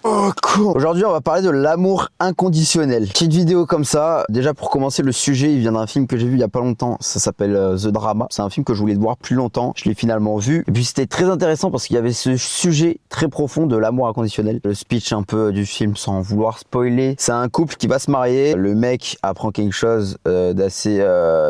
Oh, cool. Aujourd'hui, on va parler de l'amour inconditionnel. Petite vidéo comme ça. Déjà, pour commencer, le sujet, il vient d'un film que j'ai vu il y a pas longtemps. Ça s'appelle The Drama. C'est un film que je voulais voir plus longtemps. Je l'ai finalement vu. Et puis, c'était très intéressant parce qu'il y avait ce sujet très profond de l'amour inconditionnel. Le speech un peu du film, sans vouloir spoiler. C'est un couple qui va se marier. Le mec apprend quelque chose d'assez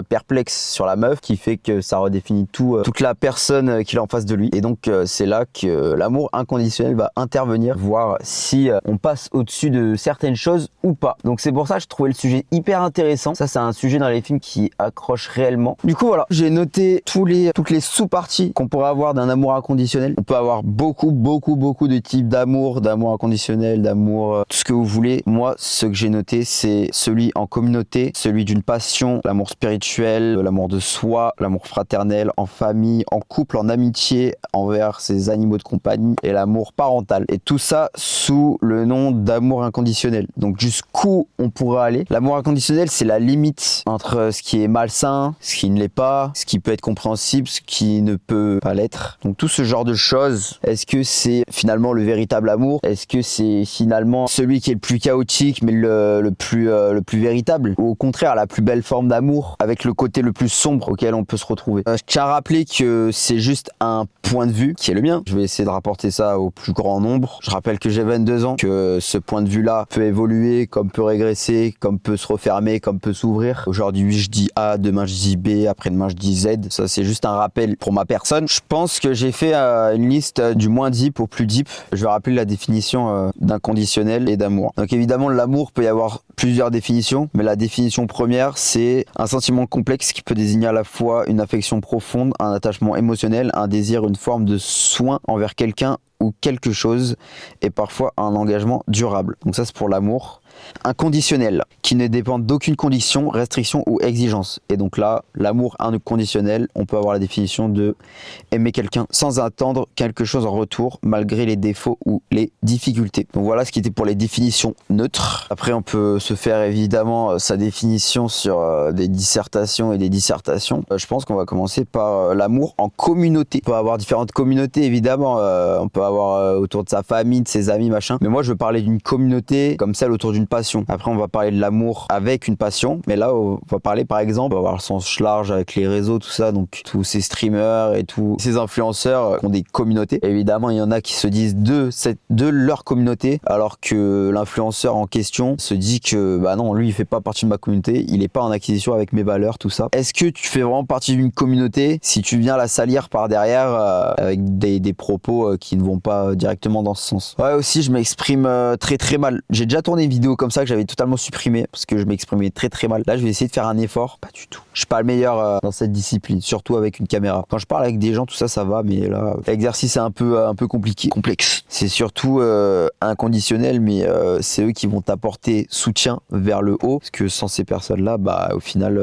perplexe sur la meuf, qui fait que ça redéfinit toute la personne qu'il a en face de lui. Et donc, c'est là que l'amour inconditionnel va intervenir, voir si on passe au-dessus de certaines choses ou pas. Donc c'est pour ça que je trouvais le sujet hyper intéressant. Ça, c'est un sujet dans les films qui accroche réellement. Du coup, voilà, j'ai noté toutes les sous-parties qu'on pourrait avoir d'un amour inconditionnel. On peut avoir beaucoup de types d'amour inconditionnel, d'amour, tout ce que vous voulez. Moi, ce que j'ai noté, c'est celui en communauté, celui d'une passion, l'amour spirituel, l'amour de soi, l'amour fraternel, en famille, en couple, en amitié, envers ses animaux de compagnie et l'amour parental. Et tout ça sous le nom d'amour inconditionnel. Donc jusqu'où on pourra aller. L'amour inconditionnel, c'est la limite entre ce qui est malsain, ce qui ne l'est pas, ce qui peut être compréhensible, ce qui ne peut pas l'être. Donc tout ce genre de choses, est-ce que c'est finalement le véritable amour? Est-ce que c'est finalement celui qui est le plus chaotique mais le plus véritable? Ou au contraire la plus belle forme d'amour avec le côté le plus sombre auquel on peut se retrouver? Je tiens à rappeler que c'est juste un point de vue qui est le mien. Je vais essayer de rapporter ça au plus grand nombre. Je rappelle que j'ai 22 ans, que ce point de vue-là peut évoluer, comme peut régresser, comme peut se refermer, comme peut s'ouvrir. Aujourd'hui, je dis A, demain je dis B, après-demain je dis Z. Ça, c'est juste un rappel pour ma personne. Je pense que j'ai fait une liste du moins deep au plus deep. Je vais rappeler la définition d'inconditionnel et d'amour. Donc évidemment, l'amour peut y avoir plusieurs définitions, mais la définition première, c'est un sentiment complexe qui peut désigner à la fois une affection profonde, un attachement émotionnel, un désir, une forme de soin envers quelqu'un ou quelque chose, et parfois un engagement durable. Donc ça, c'est pour l'amour inconditionnel, qui ne dépend d'aucune condition, restriction ou exigence. Et donc là, l'amour inconditionnel, on peut avoir la définition de aimer quelqu'un sans attendre quelque chose en retour, malgré les défauts ou les difficultés. Donc voilà ce qui était pour les définitions neutres. Après, on peut se faire évidemment sa définition sur des dissertations et des dissertations. Je pense qu'on va commencer par l'amour en communauté. On peut avoir différentes communautés, évidemment. On peut avoir autour de sa famille, de ses amis, machin. Mais moi, je veux parler d'une communauté comme celle autour d'une passion. Après, on va parler de l'amour avec une passion. Mais là, on va parler, par exemple, on va avoir le sens large avec les réseaux, tout ça. Donc, tous ces streamers et tous ces influenceurs qui ont des communautés. Et évidemment, il y en a qui se disent de leur communauté, alors que l'influenceur en question se dit que, bah non, lui, il fait pas partie de ma communauté. Il est pas en acquisition avec mes valeurs, tout ça. Est-ce que tu fais vraiment partie d'une communauté si tu viens la salir par derrière avec des propos qui ne vont pas directement dans ce sens? Ouais, aussi, je m'exprime très mal. J'ai déjà tourné une vidéo comme ça que j'avais totalement supprimée parce que je m'exprimais très mal. Là, je vais essayer de faire un effort. Pas du tout. Je suis pas le meilleur dans cette discipline, surtout avec une caméra. Quand je parle avec des gens, tout ça, ça va, mais là, l'exercice est un peu compliqué, complexe. C'est surtout inconditionnel, mais c'est eux qui vont t'apporter soutien vers le haut, parce que sans ces personnes-là, bah, au final,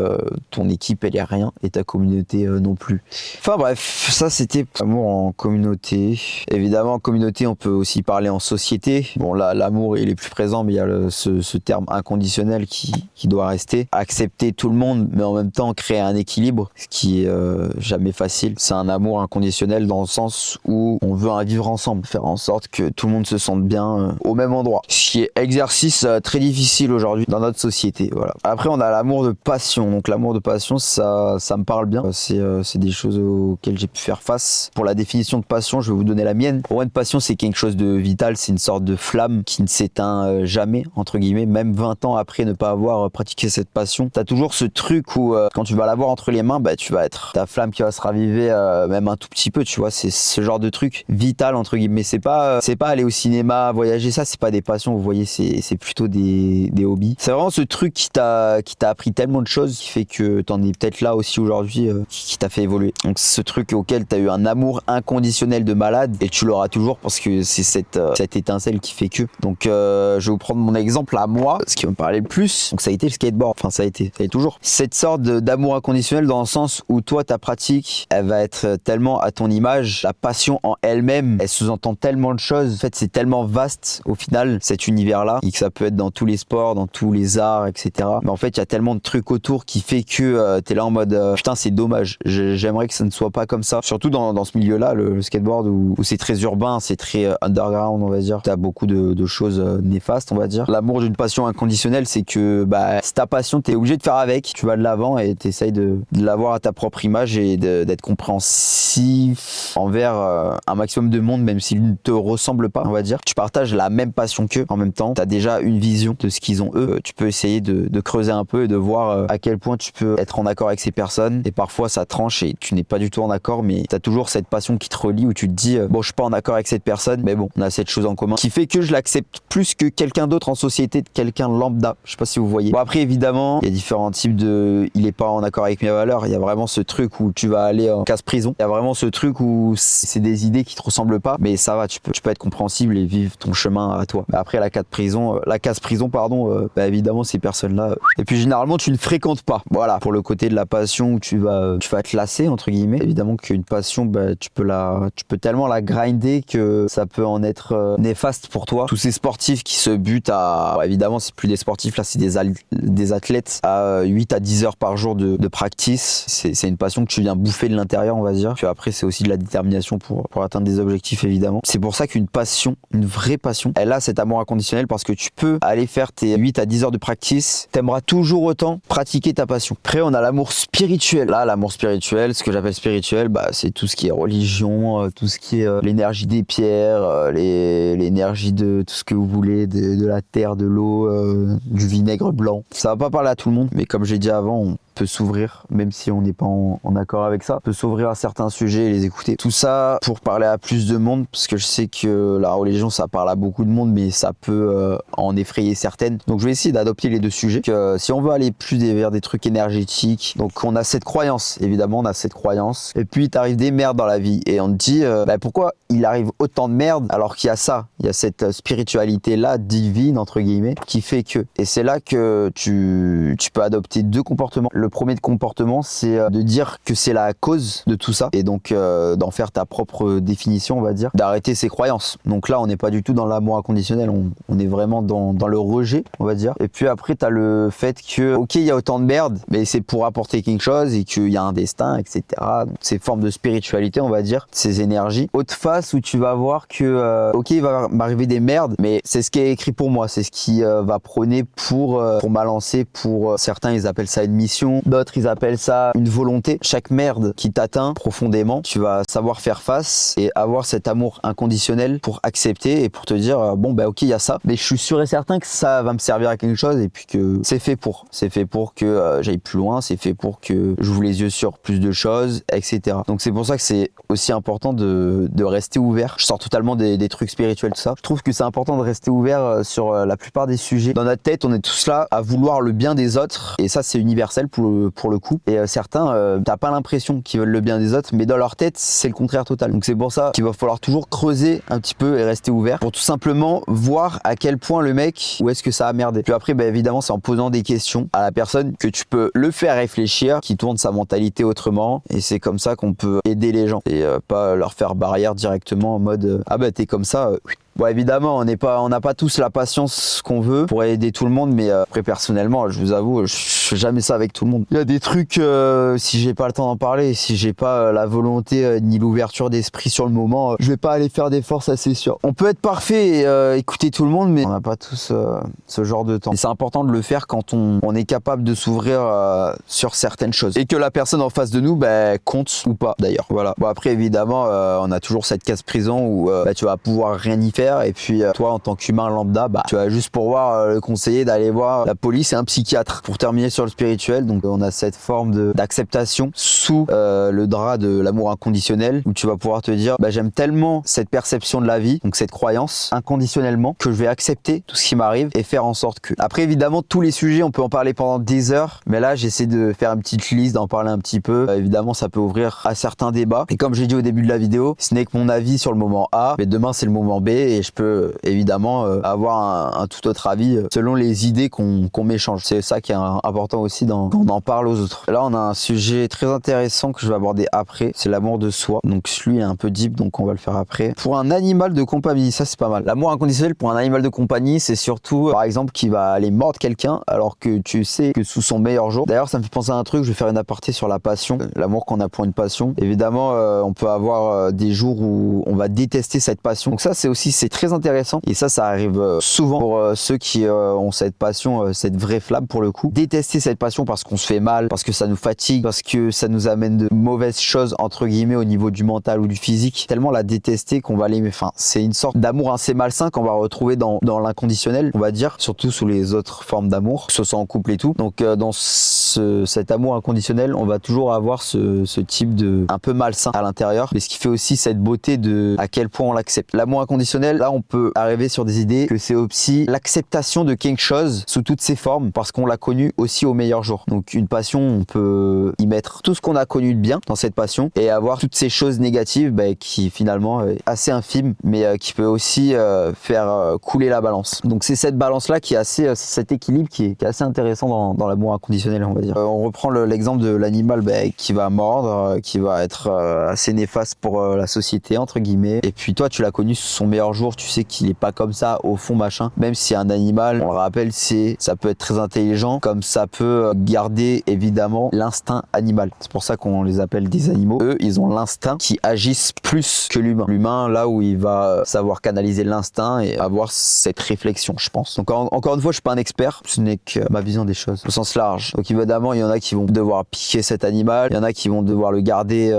ton équipe, elle est rien, et ta communauté non plus. Enfin bref, ça, c'était l'amour en communauté. Évidemment, en communauté, on peut aussi parler en société. Bon, là, l'amour, il est plus présent, mais il y a ce terme inconditionnel qui doit rester. Accepter tout le monde, mais en même temps créer un équilibre, ce qui est jamais facile. C'est un amour inconditionnel dans le sens où on veut vivre ensemble, faire en sorte que tout le monde se sente bien au même endroit. Ce qui est exercice très difficile aujourd'hui dans notre société. Voilà. Après, on a l'amour de passion. Donc l'amour de passion, ça me parle bien. C'est des choses auxquelles j'ai pu faire face. Pour la définition de passion, je vais vous donner la mienne. Pour moi, une passion, c'est quelque chose de vital. C'est une sorte de flamme qui ne s'éteint jamais, entre guillemets, même 20 ans après ne pas avoir pratiqué cette passion. T'as toujours ce truc où quand tu vas l'avoir entre les mains, bah tu vas être ta flamme qui va se raviver même un tout petit peu, tu vois. C'est ce genre de truc vital, entre guillemets. C'est pas aller au cinéma, voyager, ça c'est pas des passions, vous voyez, c'est plutôt des hobbies. C'est vraiment ce truc qui t'a appris tellement de choses qui fait que t'en es peut-être là aussi aujourd'hui, qui t'a fait évoluer. Donc ce truc auquel t'as eu un amour inconditionnel de malade, et tu l'auras toujours parce que c'est cette étincelle qui fait que. Donc je vais vous prendre mon exemple. exemple à moi, ce qui me parlait le plus, donc ça a été le skateboard, enfin ça a été toujours. Cette sorte d'amour inconditionnel dans le sens où toi ta pratique, elle va être tellement à ton image, la passion en elle-même, elle sous-entend tellement de choses. En fait c'est tellement vaste au final cet univers-là, et que ça peut être dans tous les sports, dans tous les arts, etc. Mais en fait il y a tellement de trucs autour qui fait que t'es là en mode putain c'est dommage, j'aimerais que ça ne soit pas comme ça. Surtout dans ce milieu-là, le skateboard où c'est très urbain, c'est très underground on va dire. T'as beaucoup de choses néfastes on va dire. L'amour d'une passion inconditionnelle c'est que bah c'est ta passion, t'es obligé de faire avec, tu vas de l'avant et t'essayes de l'avoir à ta propre image et d'être compréhensif envers un maximum de monde même s'ils ne te ressemblent pas on va dire. Tu partages la même passion qu'eux, en même temps t'as déjà une vision de ce qu'ils ont eux. Tu peux essayer de creuser un peu et de voir à quel point tu peux être en accord avec ces personnes, et parfois ça tranche et tu n'es pas du tout en accord, mais t'as toujours cette passion qui te relie où tu te dis bon je suis pas en accord avec cette personne mais bon on a cette chose en commun qui fait que je l'accepte plus que quelqu'un d'autre en société, de quelqu'un lambda. Je sais pas si vous voyez. Bon après évidemment il y a différents types de il est pas en accord avec mes valeurs. Il y a vraiment ce truc où tu vas aller en casse-prison. Il y a vraiment ce truc où c'est des idées qui te ressemblent pas, mais ça va, tu peux être compréhensible et vivre ton chemin à toi. Mais après la casse-prison pardon, bah évidemment ces personnes-là. Et puis généralement tu ne fréquentes pas. Voilà, pour le côté de la passion où tu vas te lasser entre guillemets. Évidemment qu'une passion, bah tu peux tellement la grinder que ça peut en être néfaste pour toi. Tous ces sportifs qui se butent à, bon, évidemment c'est plus des sportifs là, c'est des athlètes à 8 à 10 heures par jour de practice. C'est une passion que tu viens bouffer de l'intérieur on va dire. Puis après c'est aussi de la détermination pour atteindre des objectifs évidemment. C'est pour ça qu'une passion, une vraie passion, elle a cet amour inconditionnel parce que tu peux aller faire tes 8 à 10 heures de practice, t'aimeras toujours autant pratiquer ta passion. Après on a l'amour spirituel. Là l'amour spirituel, ce que j'appelle spirituel, bah c'est tout ce qui est religion, tout ce qui est l'énergie des pierres, l'énergie de tout ce que vous voulez, de la terre, de l'eau, du vinaigre blanc. Ça va pas parler à tout le monde, mais comme j'ai dit avant, on peut s'ouvrir, même si on n'est pas en accord avec ça, on peut s'ouvrir à certains sujets et les écouter. Tout ça pour parler à plus de monde, parce que je sais que la religion ça parle à beaucoup de monde, mais ça peut en effrayer certaines. Donc je vais essayer d'adopter les deux sujets. Que, si on veut aller plus vers des trucs énergétiques, donc on a cette croyance, évidemment on a cette croyance, et puis t'arrives des merdes dans la vie, et on te dit bah, pourquoi il arrive autant de merde alors qu'il y a ça, il y a cette spiritualité là divine entre guillemets qui fait que, et c'est là que tu peux adopter deux comportements. Le premier comportement, c'est de dire que c'est la cause de tout ça, et donc d'en faire ta propre définition, on va dire, d'arrêter ses croyances. Donc là, on n'est pas du tout dans l'amour inconditionnel, on est vraiment dans le rejet, on va dire. Et puis après, t'as le fait que, ok, il y a autant de merde, mais c'est pour apporter quelque chose et qu'il y a un destin, etc. Donc, ces formes de spiritualité, on va dire, ces énergies. Autre face où tu vas voir que, ok, il va m'arriver des merdes, mais c'est ce qui est écrit pour moi, c'est ce qui va prôner pour ma lancée. Pour certains, ils appellent ça une mission. D'autres ils appellent ça une volonté. Chaque merde qui t'atteint profondément, tu vas savoir faire face et avoir cet amour inconditionnel pour accepter et pour te dire bon bah ok il y a ça, mais je suis sûr et certain que ça va me servir à quelque chose, et puis que c'est fait pour que j'aille plus loin, c'est fait pour que j'ouvre les yeux sur plus de choses, etc. Donc c'est pour ça que c'est aussi important de rester ouvert. Je sors totalement des trucs spirituels, tout ça. Je trouve que c'est important de rester ouvert sur la plupart des sujets. Dans notre tête on est tous là à vouloir le bien des autres, et ça c'est universel pour le coup, et certains t'as pas l'impression qu'ils veulent le bien des autres, mais dans leur tête c'est le contraire total. Donc c'est pour ça qu'il va falloir toujours creuser un petit peu et rester ouvert pour tout simplement voir à quel point le mec, où est-ce que ça a merdé. Puis après bah, évidemment c'est en posant des questions à la personne que tu peux le faire réfléchir, qui tourne sa mentalité autrement, et c'est comme ça qu'on peut aider les gens et pas leur faire barrière directement en mode ah bah t'es comme ça. Bon évidemment on n'a pas tous la patience qu'on veut pour aider tout le monde, mais après personnellement je vous avoue je fais jamais ça avec tout le monde. Il y a des trucs si j'ai pas le temps d'en parler, si j'ai pas la volonté ni l'ouverture d'esprit sur le moment, je vais pas aller faire d'efforts, ça c'est sûr. On peut être parfait et écouter tout le monde, mais on n'a pas tous ce genre de temps. Et c'est important de le faire quand on est capable de s'ouvrir sur certaines choses et que la personne en face de nous bah, compte ou pas d'ailleurs. Voilà. Bon après évidemment on a toujours cette case prison où bah, tu vas pouvoir rien y faire, et puis toi en tant qu'humain lambda bah, tu vas juste pouvoir le conseiller d'aller voir la police et un psychiatre. Pour terminer sur le spirituel, donc on a cette forme d'acceptation sous le drap de l'amour inconditionnel, où tu vas pouvoir te dire bah, j'aime tellement cette perception de la vie, donc cette croyance inconditionnellement, que je vais accepter tout ce qui m'arrive et faire en sorte que. Après évidemment tous les sujets on peut en parler pendant des heures, mais là j'essaie de faire une petite liste, d'en parler un petit peu. Évidemment ça peut ouvrir à certains débats, et comme j'ai dit au début de la vidéo, ce n'est que mon avis sur le moment A, mais demain c'est le moment B, et je peux évidemment avoir un tout autre avis selon les idées qu'on m'échange. C'est ça qui est important aussi quand on en parle aux autres. Là, on a un sujet très intéressant que je vais aborder après, c'est l'amour de soi. Donc celui est un peu deep, donc on va le faire après. Pour un animal de compagnie, ça c'est pas mal. L'amour inconditionnel pour un animal de compagnie, c'est surtout par exemple qui va aller mordre quelqu'un alors que tu sais que sous son meilleur jour. D'ailleurs, ça me fait penser à un truc, je vais faire une aparté sur la passion, l'amour qu'on a pour une passion. Évidemment, on peut avoir des jours où on va détester cette passion. Donc ça, c'est très intéressant et ça arrive souvent pour ceux qui ont cette passion, cette vraie flamme pour le coup. Détester cette passion parce qu'on se fait mal, parce que ça nous fatigue, parce que ça nous amène de mauvaises choses entre guillemets au niveau du mental ou du physique. Tellement la détester qu'on va l'aimer. Enfin, c'est une sorte d'amour assez malsain qu'on va retrouver dans l'inconditionnel, on va dire, surtout sous les autres formes d'amour, que ce soit en couple et tout. Donc dans cet amour inconditionnel, on va toujours avoir ce type de un peu malsain à l'intérieur, mais ce qui fait aussi cette beauté de à quel point on l'accepte. L'amour inconditionnel, là on peut arriver sur des idées que c'est aussi l'acceptation de quelque chose sous toutes ses formes parce qu'on l'a connu aussi au meilleur jour. Donc une passion, on peut y mettre tout ce qu'on a connu de bien dans cette passion et avoir toutes ces choses négatives qui finalement est assez infime mais qui peut aussi faire couler la balance. Donc c'est cette balance là qui est assez cet équilibre qui est assez intéressant dans l'amour inconditionnel, on va dire. On reprend l'exemple de l'animal qui va mordre, qui va être assez néfaste pour la société entre guillemets, et puis toi tu l'as connu sous son meilleur jour, tu sais qu'il est pas comme ça au fond machin, même si un animal, on le rappelle, ça peut être très intelligent comme ça peut garder évidemment l'instinct animal. C'est pour ça qu'on les appelle des animaux. Eux, ils ont l'instinct qui agissent plus que l'humain. L'humain, là où il va savoir canaliser l'instinct et avoir cette réflexion, je pense. Donc encore une fois, je suis pas un expert, ce n'est que ma vision des choses au sens large. Donc évidemment, il y en a qui vont devoir piquer cet animal, il y en a qui vont devoir le garder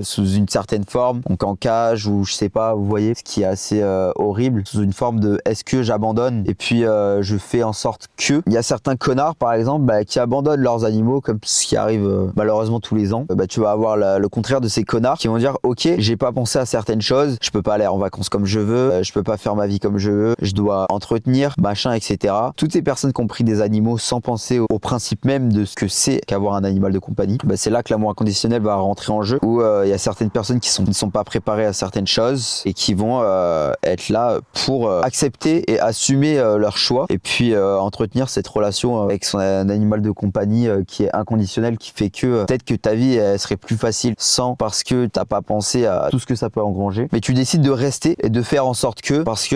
sous une certaine forme, donc en cage ou je sais pas, vous voyez, ce qui est assez horrible, sous une forme de est-ce que j'abandonne et puis je fais en sorte que. Il y a certains connards par exemple qui abandonnent leurs animaux comme ce qui arrive malheureusement tous les ans. Tu vas avoir le contraire de ces connards qui vont dire ok, j'ai pas pensé à certaines choses, je peux pas aller en vacances comme je veux, je peux pas faire ma vie comme je veux, je dois entretenir machin, etc. Toutes ces personnes qui ont pris des animaux sans penser au principe même de ce que c'est qu'avoir un animal de compagnie, c'est là que l'amour inconditionnel va rentrer en jeu, où il y a certaines personnes qui ne sont pas préparées à certaines choses et qui vont être là pour accepter et assumer leur choix et puis entretenir cette relation avec son animal de compagnie qui est inconditionnel, qui fait que peut-être que ta vie elle serait plus facile sans, parce que t'as pas pensé à tout ce que ça peut engranger, mais tu décides de rester et de faire en sorte que, parce que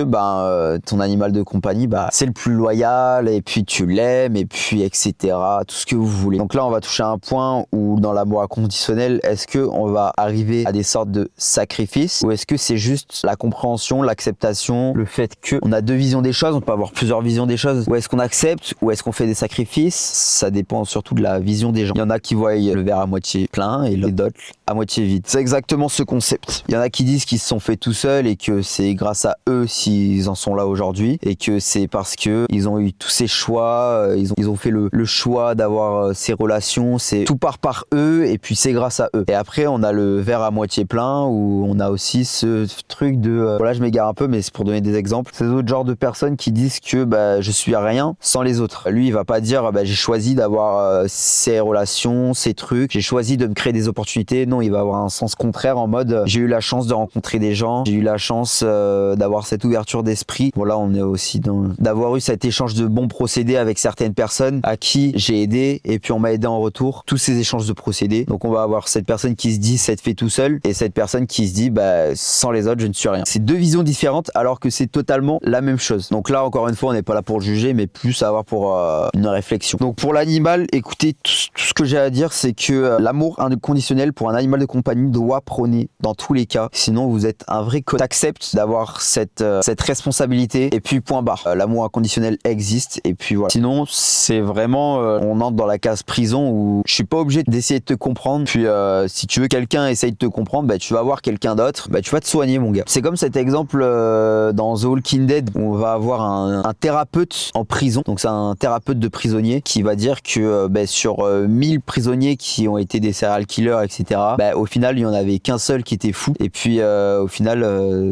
ton animal de compagnie c'est le plus loyal et puis tu l'aimes et puis etc, tout ce que vous voulez. Donc là on va toucher à un point où dans l'amour inconditionnel, est-ce que on va arriver à des sortes de sacrifices ou est-ce que c'est juste la compréhension, l'acceptation, le fait que on a deux visions des choses, on peut avoir plusieurs visions des choses, ou est-ce qu'on accepte ou est-ce qu'on fait des sacrifices? Ça dépend surtout de la vision des gens. Il y en a qui voient le verre à moitié plein et d'autres à moitié vide. C'est exactement ce concept. Il y en a qui disent qu'ils se sont fait tout seuls et que c'est grâce à eux s'ils en sont là aujourd'hui et que c'est parce que ils ont eu tous ces choix, ils ont fait le choix d'avoir ces relations, c'est tout part par eux et puis c'est grâce à eux. Et après on a le verre à moitié plein où on a aussi ce truc de voilà, je m'égare un peu mais c'est pour donner des exemples. Ces autres genres de personnes qui disent que je suis rien sans les autres. Lui il va pas dire j'ai choisi d'avoir ces relations, ces trucs, j'ai choisi de me créer des opportunités. Non, il va avoir un sens contraire en mode j'ai eu la chance de rencontrer des gens, j'ai eu la chance d'avoir cette ouverture d'esprit. Voilà, on est aussi d'avoir eu cet échange de bons procédés avec certaines personnes à qui j'ai aidé et puis on m'a aidé en retour. Tous ces échanges de procédés. Donc on va avoir cette personne qui se dit cette fait tout seul et cette personne qui se dit sans les autres je ne suis rien. C'est deux visions différentes alors que c'est totalement la même chose. Donc là encore une fois on n'est pas là pour juger mais plus avoir pour une réflexion. Donc pour l'animal, écoutez, tout ce que j'ai à dire c'est que l'amour inconditionnel pour un animal de compagnie doit prôner dans tous les cas. Sinon vous êtes un vrai connard. T'acceptes d'avoir cette responsabilité et puis point barre. L'amour inconditionnel existe et puis voilà. Sinon c'est vraiment on entre dans la case prison où je suis pas obligé d'essayer de te comprendre. Puis si tu veux quelqu'un essaye de te comprendre, tu vas avoir quelqu'un d'autre, tu vas te soigner mon gars. C'est comme cet exemple dans The Walking Dead où on va avoir un thérapeute en prison. Donc c'est un thérapeute de prisonniers qui va dire que sur 1000 prisonniers qui ont été des serial killers etc, au final il y en avait qu'un seul qui était fou. Et puis au final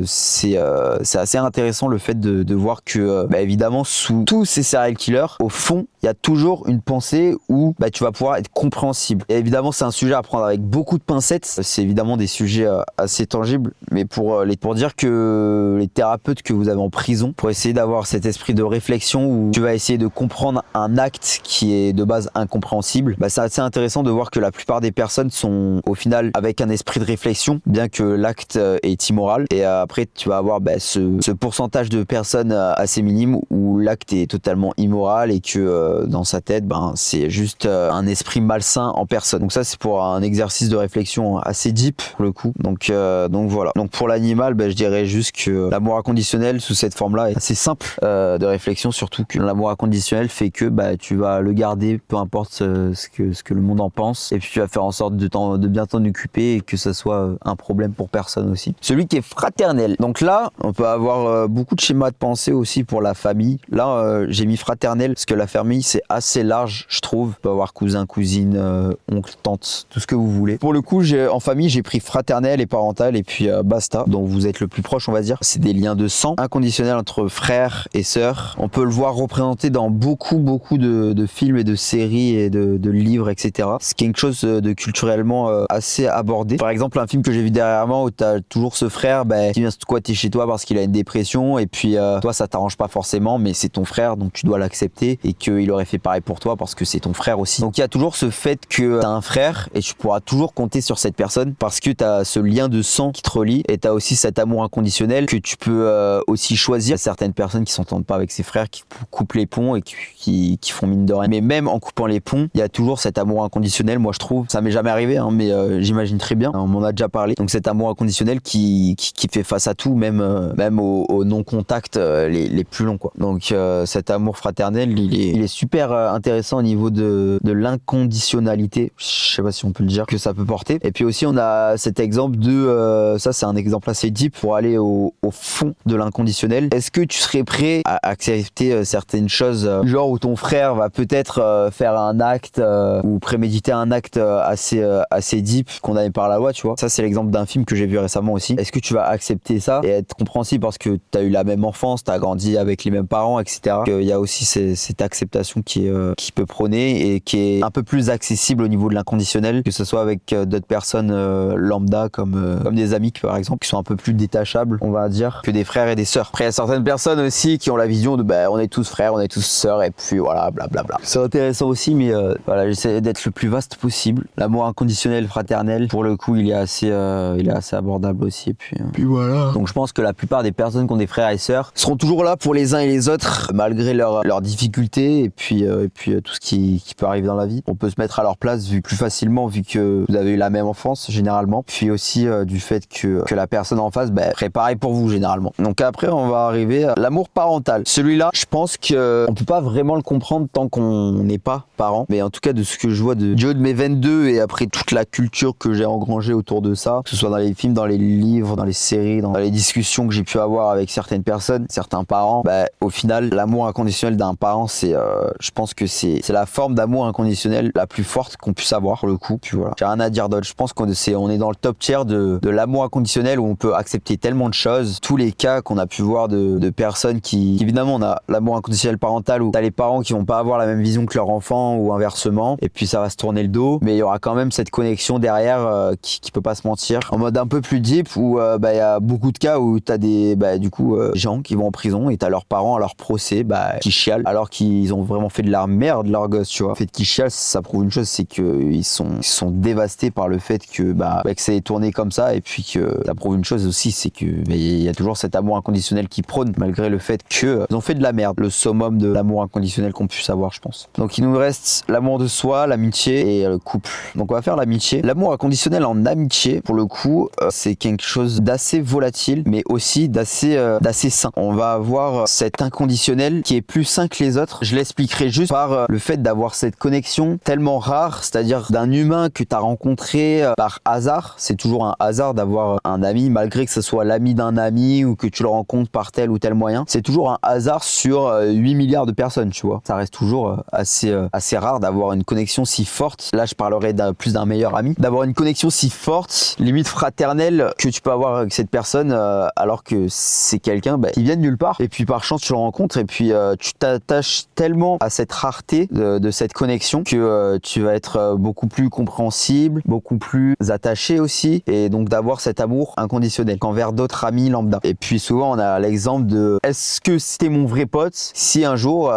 c'est assez intéressant le fait de voir que évidemment sous tous ces serial killers au fond il y a toujours une pensée où bah, tu vas pouvoir être compréhensible. Et évidemment, c'est un sujet à prendre avec beaucoup de pincettes. C'est évidemment des sujets assez tangibles, mais pour dire que les thérapeutes que vous avez en prison, pour essayer d'avoir cet esprit de réflexion où tu vas essayer de comprendre un acte qui est de base incompréhensible, bah, c'est assez intéressant de voir que la plupart des personnes sont au final avec un esprit de réflexion, bien que l'acte est immoral. Et après, tu vas avoir bah, ce pourcentage de personnes assez minime où l'acte est totalement immoral et que dans sa tête, ben, c'est juste un esprit malsain en personne. Donc ça, c'est pour un exercice de réflexion assez deep pour le coup. Donc voilà. Donc pour l'animal, ben, je dirais juste que l'amour inconditionnel sous cette forme-là est assez simple de réflexion, surtout que l'amour inconditionnel fait que bah, tu vas le garder, peu importe ce que le monde en pense, et puis tu vas faire en sorte de bien t'en occuper et que ça soit un problème pour personne aussi. Celui qui est fraternel. Donc là, on peut avoir beaucoup de schémas de pensée aussi pour la famille. Là, j'ai mis fraternel parce que la famille, c'est assez large, je trouve. On peut avoir cousin, cousine, oncle, tante, tout ce que vous voulez. Pour le coup, en famille, j'ai pris fraternel et parental et puis basta, dont vous êtes le plus proche, on va dire. C'est des liens de sang inconditionnels entre frères et sœurs. On peut le voir représenté dans beaucoup de films et de séries et de livres, etc. C'est quelque chose de culturellement assez abordé. Par exemple, un film que j'ai vu dernièrement où t'as toujours ce frère qui vient squatter chez toi parce qu'il a une dépression et puis toi, ça t'arrange pas forcément, mais c'est ton frère, donc tu dois l'accepter et qu'il aurait fait pareil pour toi parce que c'est ton frère aussi. Donc il y a toujours ce fait que t'as un frère et tu pourras toujours compter sur cette personne parce que t'as ce lien de sang qui te relie et t'as aussi cet amour inconditionnel que tu peux aussi choisir. Il y a certaines personnes qui s'entendent pas avec ses frères, qui coupent les ponts et qui font mine de rien. Mais même en coupant les ponts, il y a toujours cet amour inconditionnel, moi je trouve. Ça m'est jamais arrivé, hein, mais j'imagine très bien. On m'en a déjà parlé. Donc cet amour inconditionnel qui fait face à tout, même aux non-contacts les plus longs, quoi. Donc cet amour fraternel, il est super intéressant au niveau de l'inconditionnalité, je sais pas si on peut le dire, que ça peut porter. Et puis aussi on a cet exemple ça c'est un exemple assez deep pour aller au fond de l'inconditionnel. Est-ce que tu serais prêt à accepter certaines choses, genre où ton frère va peut-être faire un acte ou préméditer un acte assez deep condamné par la loi, tu vois. Ça c'est l'exemple d'un film que j'ai vu récemment aussi. Est-ce que tu vas accepter ça et être compréhensible parce que t'as eu la même enfance, t'as grandi avec les mêmes parents, etc. Il y a aussi cette acceptation qui peut prôner et qui est un peu plus accessible au niveau de l'inconditionnel, que ce soit avec d'autres personnes lambda comme des amis par exemple, qui sont un peu plus détachables, on va dire, que des frères et des sœurs. Après il y a certaines personnes aussi qui ont la vision de on est tous frères, on est tous sœurs et puis voilà, blablabla. C'est intéressant aussi, mais voilà, j'essaie d'être le plus vaste possible. L'amour inconditionnel, fraternel, pour le coup, il est assez abordable aussi. Et puis voilà. Donc je pense que la plupart des personnes qui ont des frères et sœurs seront toujours là pour les uns et les autres, malgré leurs difficultés et puis tout ce qui peut arriver dans la vie. On peut se mettre à leur place plus facilement vu que vous avez eu la même enfance généralement. Puis aussi du fait que la personne en face ferait pareil pour vous généralement. Donc après, on va arriver à l'amour parental. Celui-là, je pense qu'on peut pas vraiment le comprendre tant qu'on n'est pas parent. Mais en tout cas, de ce que je vois du haut de mes 22 et après toute la culture que j'ai engrangée autour de ça, que ce soit dans les films, dans les livres, dans les séries, dans les discussions que j'ai pu avoir avec certaines personnes, certains parents, au final, l'amour inconditionnel d'un parent, je pense que c'est la forme d'amour inconditionnel la plus forte qu'on puisse avoir pour le coup. Puis voilà. J'ai rien à dire d'autre. Je pense qu'on est dans le top tier de l'amour inconditionnel où on peut accepter tellement de choses. Tous les cas qu'on a pu voir de personnes qui, évidemment, on a l'amour inconditionnel parental où t'as les parents qui vont pas avoir la même vision que leur enfant ou inversement, et puis ça va se tourner le dos, mais il y aura quand même cette connexion derrière qui peut pas se mentir. En mode un peu plus deep où il y a beaucoup de cas où t'as des gens qui vont en prison et t'as leurs parents à leur procès qui chialent alors qu'ils ont vraiment fait de la merde leur gosse, tu vois. Le fait qu'ils chialent, ça prouve une chose, c'est qu'ils sont dévastés par le fait que ça ait tourné comme ça, et puis que ça prouve une chose aussi, c'est que il y a toujours cet amour inconditionnel qui prône malgré le fait qu'ils ont fait de la merde. Le summum de l'amour inconditionnel qu'on puisse avoir, je pense. Donc il nous reste l'amour de soi, l'amitié et le couple. Donc on va faire l'amitié. L'amour inconditionnel en amitié, pour le coup, c'est quelque chose d'assez volatile, mais aussi d'assez sain. On va avoir cet inconditionnel qui est plus sain que les autres. Je l'expliquerai juste par le fait d'avoir cette connexion tellement rare, c'est-à-dire d'un humain que tu as rencontré par hasard. C'est toujours un hasard d'avoir un ami, malgré que ce soit l'ami d'un ami ou que tu le rencontres par tel ou tel moyen. C'est toujours un hasard sur 8 milliards de personnes, tu vois. Ça reste toujours assez rare d'avoir une connexion si forte. Là, je parlerai plus d'un meilleur ami. D'avoir une connexion si forte, limite fraternelle, que tu peux avoir avec cette personne, alors que c'est quelqu'un qui vient de nulle part. Et puis par chance, tu le rencontres et puis tu t'attaches tellement tellement à cette rareté de cette connexion que tu vas être beaucoup plus compréhensible, beaucoup plus attaché aussi, et donc d'avoir cet amour inconditionnel qu'envers d'autres amis lambda. Et puis souvent on a l'exemple de est-ce que c'était mon vrai pote si un jour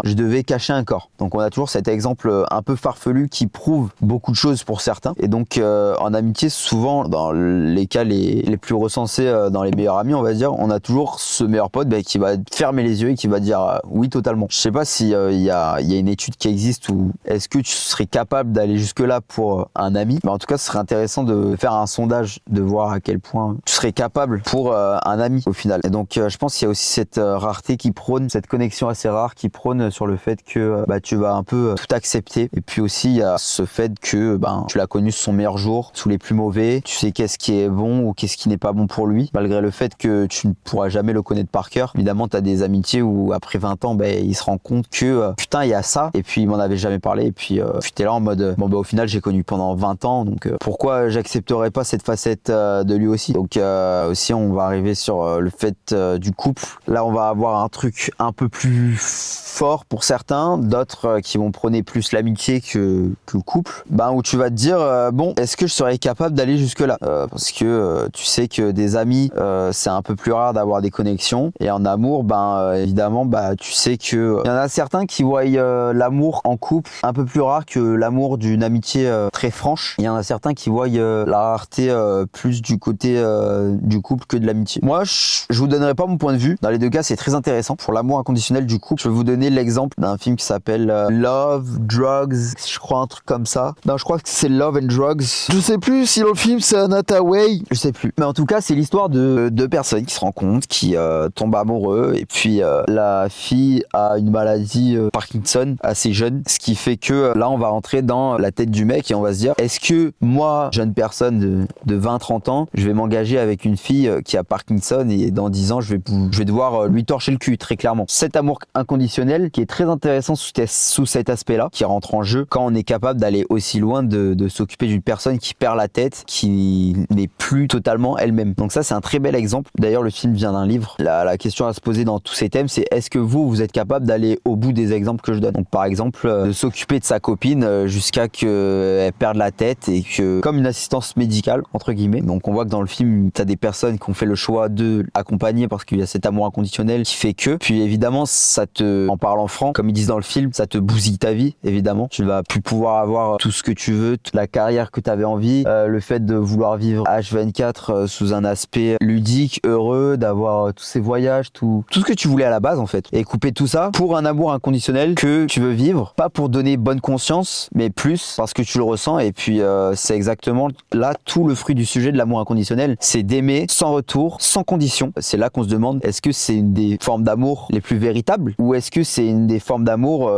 je devais cacher un corps. Donc on a toujours cet exemple un peu farfelu qui prouve beaucoup de choses pour certains. Et donc en amitié, souvent dans les cas les plus recensés dans les meilleurs amis, on va dire, on a toujours ce meilleur pote qui va fermer les yeux et qui va dire oui totalement. Je sais pas si il y a une étude qui existe ou est-ce que tu serais capable d'aller jusque là pour un ami, mais en tout cas ce serait intéressant de faire un sondage, de voir à quel point tu serais capable pour un ami au final. Et donc je pense qu'il y a aussi cette rareté qui prône, cette connexion assez rare qui prône sur le fait que tu vas un peu tout accepter. Et puis aussi il y a ce fait que tu l'as connu sous son meilleur jour, sous les plus mauvais, tu sais qu'est-ce qui est bon ou qu'est-ce qui n'est pas bon pour lui, malgré le fait que tu ne pourras jamais le connaître par cœur. Évidemment tu as des amitiés où après 20 ans il se rend compte que putain il y a ça, et puis il m'en avait jamais parlé, et puis tu es là en mode au final j'ai connu pendant 20 ans, donc pourquoi j'accepterais pas cette facette de lui aussi. Donc aussi on va arriver sur le fait du couple. Là on va avoir un truc un peu plus fort pour certains, d'autres qui vont prôner plus l'amitié que le couple, où tu vas te dire est-ce que je serais capable d'aller jusque là, parce que tu sais que des amis c'est un peu plus rare d'avoir des connexions, et en amour évidemment tu sais que il y en a certains qui voient l'amour en couple un peu plus rare que l'amour d'une amitié très franche. Il y en a certains qui voient la rareté plus du côté du couple que de l'amitié. Moi je vous donnerai pas mon point de vue, dans les deux cas c'est très intéressant. Pour l'amour inconditionnel du couple, je vais vous donner l'exemple d'un film qui s'appelle Love, Drugs, je crois un truc comme ça. Non, je crois que c'est Love and Drugs. Je sais plus si dans le film c'est Anna Hathaway, je sais plus. Mais en tout cas, c'est l'histoire de deux personnes qui se rencontrent, qui tombent amoureux, et puis la fille a une maladie Parkinson assez jeune, ce qui fait que là on va rentrer dans la tête du mec et on va se dire, est-ce que moi, jeune personne de 20-30 ans, je vais m'engager avec une fille qui a Parkinson et dans 10 ans je vais devoir lui torcher le cul, très clairement. Cet amour inconditionnel qui est très intéressant sous cet aspect-là, qui rentre en jeu quand on est capable d'aller aussi loin de s'occuper d'une personne qui perd la tête, qui n'est plus totalement elle-même. Donc ça c'est un très bel exemple. D'ailleurs le film vient d'un livre. La question à se poser dans tous ces thèmes, c'est est-ce que vous êtes capable d'aller au bout des exemples que je donne. Donc par exemple de s'occuper de sa copine jusqu'à qu'elle perde la tête, et que comme une assistance médicale entre guillemets. Donc on voit que dans le film t'as des personnes qui ont fait le choix de accompagner parce qu'il y a cet amour inconditionnel qui fait que, puis évidemment ça te, en parlant franc comme ils disent dans le film, ça te bousille ta vie évidemment. Tu ne vas plus pouvoir avoir tout ce que tu veux, toute la carrière que tu avais envie, le fait de vouloir vivre H24 sous un aspect ludique, heureux, d'avoir tous ces voyages, tout ce que tu voulais à la base en fait, et couper tout ça pour un amour inconditionnel que tu veux vivre, pas pour donner bonne conscience mais plus parce que tu le ressens. Et puis c'est exactement là tout le fruit du sujet de l'amour inconditionnel, c'est d'aimer sans retour, sans condition. C'est là qu'on se demande, est-ce que c'est une des formes d'amour les plus véritables, ou est-ce que c'est une des formes d'amour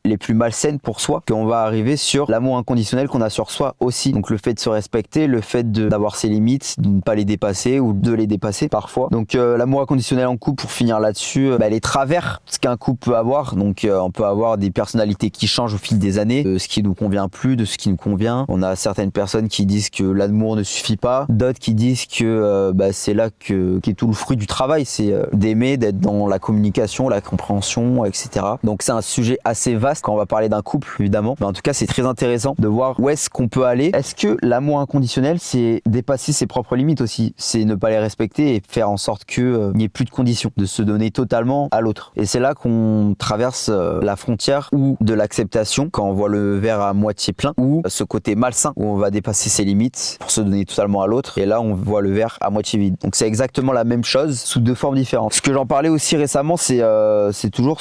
les plus malsaines pour soi, qu'on va arriver sur l'amour inconditionnel qu'on a sur soi aussi. Donc le fait de se respecter, le fait d'avoir ses limites, de ne pas les dépasser ou de les dépasser parfois. Donc l'amour inconditionnel en couple, pour finir là-dessus, les travers ce qu'un couple peut avoir. Donc on peut avoir des personnalités qui changent au fil des années, de ce qui nous convient plus, de ce qui nous convient. On a certaines personnes qui disent que l'amour ne suffit pas, d'autres qui disent que c'est là qu'est tout le fruit du travail, c'est d'aimer, d'être dans la communication, la compréhension, etc. Donc c'est un sujet assez vaste quand on va parler d'un couple évidemment, mais en tout cas c'est très intéressant de voir où est-ce qu'on peut aller. Est-ce que l'amour inconditionnel c'est dépasser ses propres limites aussi, c'est ne pas les respecter et faire en sorte qu'il n'y ait plus de conditions, de se donner totalement à l'autre. Et c'est là qu'on traverse la frontière ou de l'acceptation, quand on voit le verre à moitié plein, ou ce côté malsain où on va dépasser ses limites pour se donner totalement à l'autre, et là on voit le verre à moitié vide. Donc c'est exactement la même chose sous deux formes différentes. Ce que j'en parlais aussi récemment, c'est toujours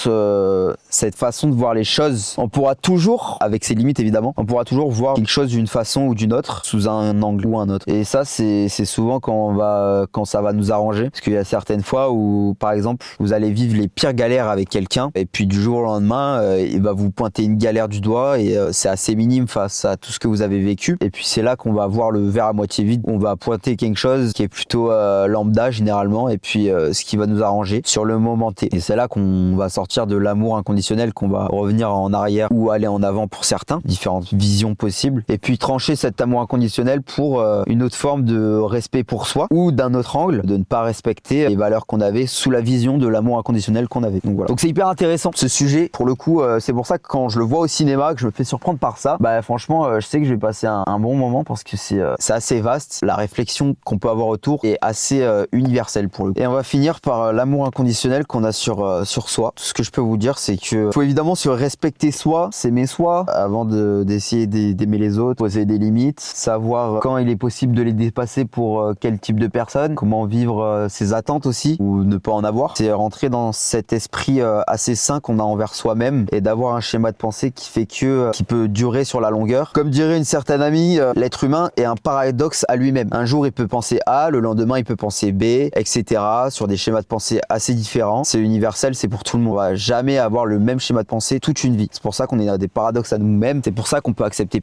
cette façon de voir les choses. On pourra toujours, avec ses limites évidemment, on pourra toujours voir quelque chose d'une façon ou d'une autre, sous un angle ou un autre. Et ça c'est souvent quand ça va nous arranger, parce qu'il y a certaines fois où par exemple vous allez vivre les pires galères avec quelqu'un, et puis du jour au lendemain il va vous pointer une galère du doigt, et c'est assez minime face à tout ce que vous avez vécu, et puis c'est là qu'on va voir le verre à moitié vide, on va pointer quelque chose qui est plutôt lambda généralement, et puis ce qui va nous arranger sur le moment T. Et c'est là qu'on va sortir de l'amour inconditionnel, qu'on va revenir revenir en arrière ou aller en avant pour certains, différentes visions possibles, et puis trancher cet amour inconditionnel pour une autre forme de respect pour soi, ou d'un autre angle, de ne pas respecter les valeurs qu'on avait sous la vision de l'amour inconditionnel qu'on avait. Donc voilà. Donc c'est hyper intéressant ce sujet, pour le coup, c'est pour ça que quand je le vois au cinéma, que je me fais surprendre par ça, bah franchement, je sais que je vais passer un bon moment parce que c'est assez vaste, la réflexion qu'on peut avoir autour est assez universelle pour le coup. Et on va finir par l'amour inconditionnel qu'on a sur soi. Tout ce que je peux vous dire, c'est que faut évidemment se respecter soi, s'aimer soi, avant d'essayer d'aimer les autres, poser des limites, savoir quand il est possible de les dépasser pour quel type de personne, comment vivre ses attentes aussi, ou ne pas en avoir. C'est rentrer dans cet esprit assez sain qu'on a envers soi-même et d'avoir un schéma de pensée qui fait qui peut durer sur la longueur. Comme dirait une certaine amie, l'être humain est un paradoxe à lui-même. Un jour il peut penser A, le lendemain il peut penser B, etc. sur des schémas de pensée assez différents. C'est universel, c'est pour tout le monde. On va jamais avoir le même schéma de pensée toute une vie. C'est pour ça qu'on est dans des paradoxes à nous-mêmes. C'est pour ça qu'on peut accepter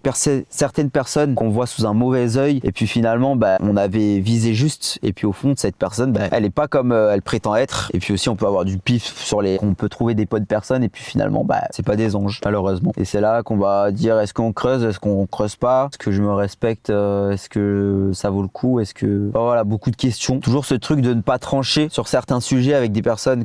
certaines personnes qu'on voit sous un mauvais œil et puis finalement on avait visé juste et puis au fond cette personne elle est pas comme elle prétend être. Et puis aussi on peut avoir du pif sur on peut trouver des bonnes personnes et puis finalement c'est pas des anges malheureusement. Et c'est là qu'on va dire est-ce qu'on creuse, est-ce qu'on creuse pas, est-ce que je me respecte, est-ce que ça vaut le coup, est-ce que voilà, beaucoup de questions. Toujours ce truc de ne pas trancher sur certains sujets avec des personnes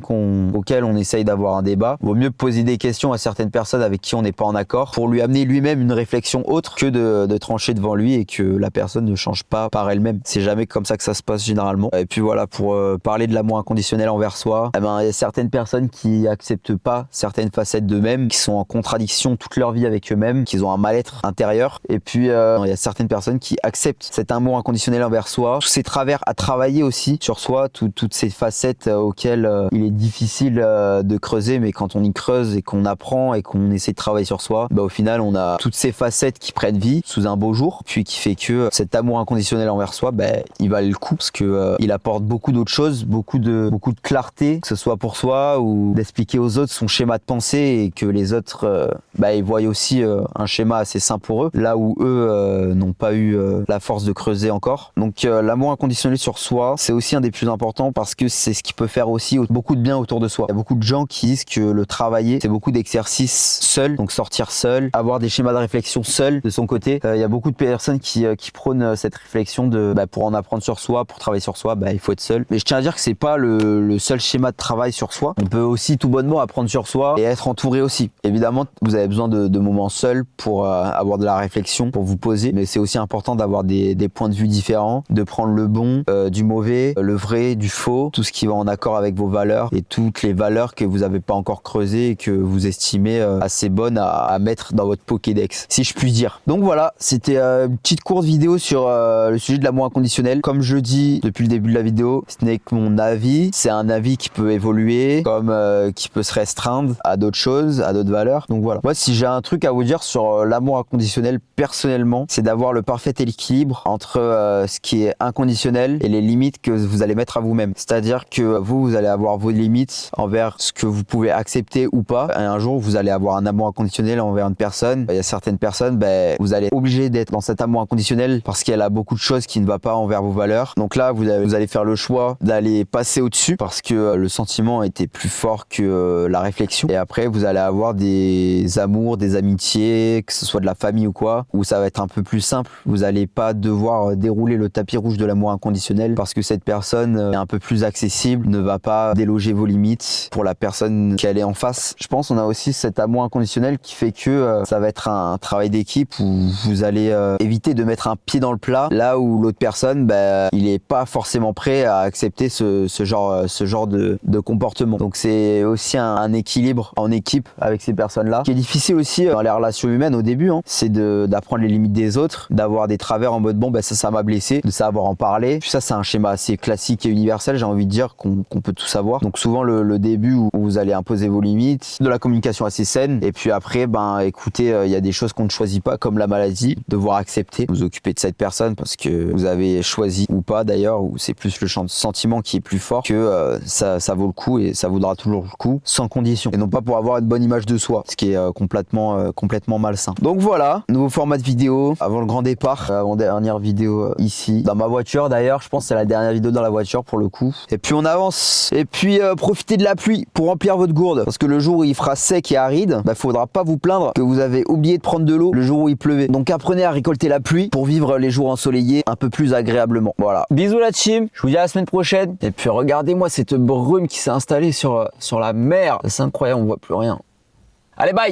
auxquelles on essaye d'avoir un débat. Vaut mieux poser des questions à certaines personnes avec qui on n'est pas en accord pour lui amener lui-même une réflexion autre que de trancher devant lui et que la personne ne change pas par elle-même. C'est jamais comme ça que ça se passe généralement. Et puis voilà, pour parler de l'amour inconditionnel envers soi, il y a certaines personnes qui acceptent pas certaines facettes d'eux-mêmes, qui sont en contradiction toute leur vie avec eux-mêmes, qui ont un mal-être intérieur. Et puis il y a certaines personnes qui acceptent cet amour inconditionnel envers soi, tous ces travers à travailler aussi sur soi, toutes ces facettes auxquelles il est difficile de creuser, mais quand on y creuse et qu'on apprend et qu'on essaie de travailler sur soi, au final on a toutes ces facettes qui prennent vie sous un beau jour, puis qui fait que cet amour inconditionnel envers soi, il valait le coup parce que il apporte beaucoup d'autres choses, beaucoup de clarté, que ce soit pour soi ou d'expliquer aux autres son schéma de pensée et que les autres ils voient aussi un schéma assez sain pour eux, là où eux n'ont pas eu la force de creuser encore. Donc l'amour inconditionnel sur soi, c'est aussi un des plus importants parce que c'est ce qui peut faire aussi beaucoup de bien autour de soi. Il y a beaucoup de gens qui disent que le travailler, c'est beaucoup d'exercices seul, donc sortir seul, avoir des schémas de réflexion seul de son côté. Il y a beaucoup de personnes qui prônent cette réflexion de pour en apprendre sur soi, pour travailler sur soi, il faut être seul. Mais je tiens à dire que c'est pas le seul schéma de travail sur soi. On peut aussi tout bonnement apprendre sur soi et être entouré aussi. Évidemment, vous avez besoin de moments seuls pour avoir de la réflexion, pour vous poser, mais c'est aussi important d'avoir des points de vue différents, de prendre le bon, du mauvais, le vrai, du faux, tout ce qui va en accord avec vos valeurs et toutes les valeurs que vous n'avez pas encore creusées et que vous estimez assez bonnes à mettre dans votre Pokédex, si je puis dire. Donc voilà, c'était une petite courte vidéo sur le sujet de l'amour inconditionnel. Comme je dis depuis le début de la vidéo, ce n'est que mon avis, c'est un avis qui peut évoluer, comme qui peut se restreindre à d'autres choses, à d'autres valeurs. Donc voilà. Moi, si j'ai un truc à vous dire sur l'amour inconditionnel, personnellement, c'est d'avoir le parfait équilibre entre ce qui est inconditionnel et les limites que vous allez mettre à vous-même. C'est-à-dire que vous allez avoir vos limites envers ce que vous pouvez accepter ou pas. Et un jour, vous allez avoir un amour inconditionnel envers une personne. Il y a certaines personnes, vous allez être obligé d'être dans cet amour inconditionnel parce qu'elle a beaucoup de choses qui ne va pas envers vos valeurs. Donc là, vous allez faire le choix d'aller passer au-dessus parce que le sentiment était plus fort que la réflexion. Et après, vous allez avoir des amours, des amitiés, que ce soit de la famille ou quoi, où ça va être un peu plus simple. Vous n'allez pas devoir dérouler le tapis rouge de l'amour inconditionnel parce que cette personne est un peu plus accessible, ne va pas déloger vos limites pour la personne qu'elle est en face. Je pense qu'on a aussi cet amour inconditionnel qui fait que ça va être un travail d'équipe où vous allez éviter de mettre un pied dans le plat là où l'autre personne, il est pas forcément prêt à accepter ce genre de comportement. Donc c'est aussi un équilibre en équipe avec ces personnes-là qui est difficile aussi dans les relations humaines au début, c'est d'apprendre les limites des autres, d'avoir des travers en mode ça m'a blessé, de savoir en parler. Puis ça, c'est un schéma assez classique et universel, j'ai envie de dire qu'on peut tout savoir. Donc souvent le début où vous allez imposer vos limites, de la communication assez saine, et puis après écoutez, il y a des choses qu'on ne choisit pas comme la maladie, devoir accepter, vous occuper de cette personne parce que vous avez choisi ou pas d'ailleurs, ou c'est plus le sentiment qui est plus fort que ça vaut le coup et ça vaudra toujours le coup sans condition et non pas pour avoir une bonne image de soi, ce qui est complètement malsain. Donc voilà, nouveau format de vidéo avant le grand départ, avant dernière vidéo ici dans ma voiture d'ailleurs, je pense que c'est la dernière vidéo dans la voiture pour le coup. Et puis on avance et puis profitez de la pluie pour remplir votre gourde parce que le jour où il fera sec et aride aride, bah faudra pas vous plaindre que vous avez oublié de prendre de l'eau le jour où il pleuvait. Donc apprenez à récolter la pluie pour vivre les jours ensoleillés un peu plus agréablement. Voilà. Bisous la team, je vous dis à la semaine prochaine. Et puis regardez-moi cette brume qui s'est installée sur la mer. C'est incroyable, on voit plus rien. Allez, bye!